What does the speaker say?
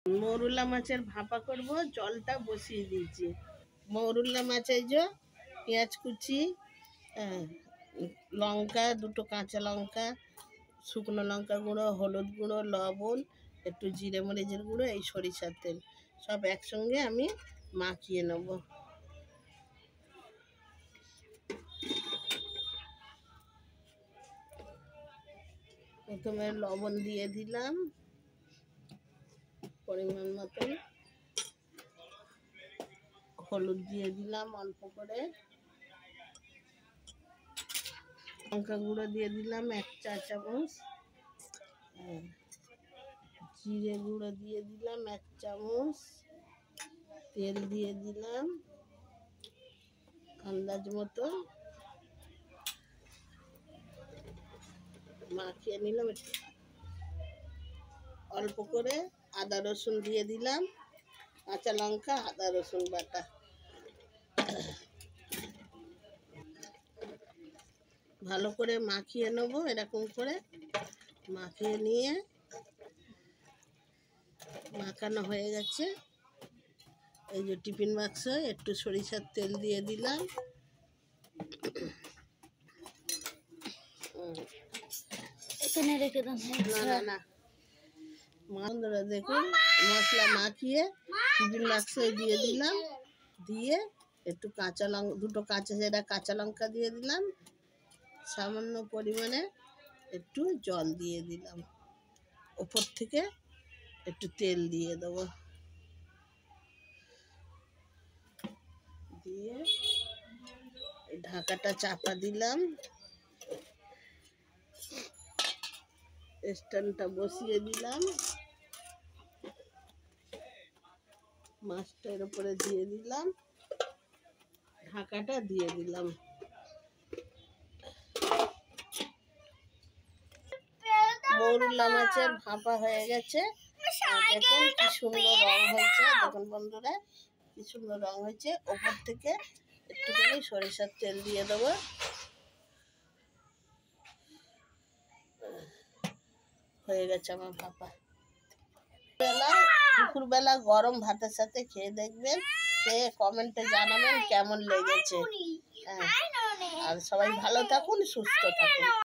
মৌরলা মাছের ভাপা করব, জলটা বসিয়ে দিয়েছি। মৌরলা মাছের যে পেঁয়াজ কুচি, লঙ্কা, দুটো কাঁচা লঙ্কা, শুকনো লঙ্কা গুঁড়ো, হলুদ গুঁড়ো, লবণ, একটু জিরে মরিচের গুঁড়ো, এই সরিষার তেল সব একসঙ্গে আমি মাখিয়ে নেব। প্রথমে লবণ দিয়ে দিলাম পরিমাণ মতন, হলুদ দিয়ে দিলাম অল্প করে, লঙ্কা গুঁড়ো দিয়ে দিলাম 1 চা চামচ, জিরে গুঁড়ো দিয়ে দিলাম 1 চামচ, তেল দিয়ে দিলাম আন্দাজ মতো, মাখিয়ে নিলাম। একটু অল্প করে আদা রসুন দিয়ে দিলাম, কাঁচা লঙ্কা, আদা রসুন বাটা। ভালো করে মাখিয়ে নেবো। এরকম করে মাখিয়ে নিয়ে, মাখানো হয়ে গেছে। এই যে টিফিন বাক্স, একটু সরিষার তেল দিয়ে দিলাম, এখানে রেখে দাও। না বন্ধুরা দেখুন, মশলা মাখিয়ে টিফিন বাক্সে দিয়ে দিলাম, দিয়ে একটু কাঁচা লঙ্কা, দুটো কাঁচা লঙ্কা দিয়ে দিলাম, সামান্য পরিমাণে একটু জল দিয়ে দিলাম, ওপর থেকে একটু তেল দিয়ে দেবো, দিয়ে ঢাকাটা চাপা দিলাম, স্ট্যান্ডটা বসিয়ে দিলাম, মাছটার উপরে দিয়ে দিলাম, ঢাকাটা দিয়ে দিলাম। মৌরলা মাছের ভাপা হয়ে গেছে। দেখুন কি সুন্দর রং হয়েছে, দেখুন বন্ধুরা কি সুন্দর রং হয়েছে। ওপর থেকে একটুখানি সরিষার তেল দিয়ে দেবো। হয়ে গেছে আমার ভাপা। দুপুরবেলা গরম ভাতের সাথে খেয়ে দেখবেন, খেয়ে কমেন্টে জানাবেন কেমন লেগেছে। আর সবাই ভালো থাকুন, সুস্থ থাকুন।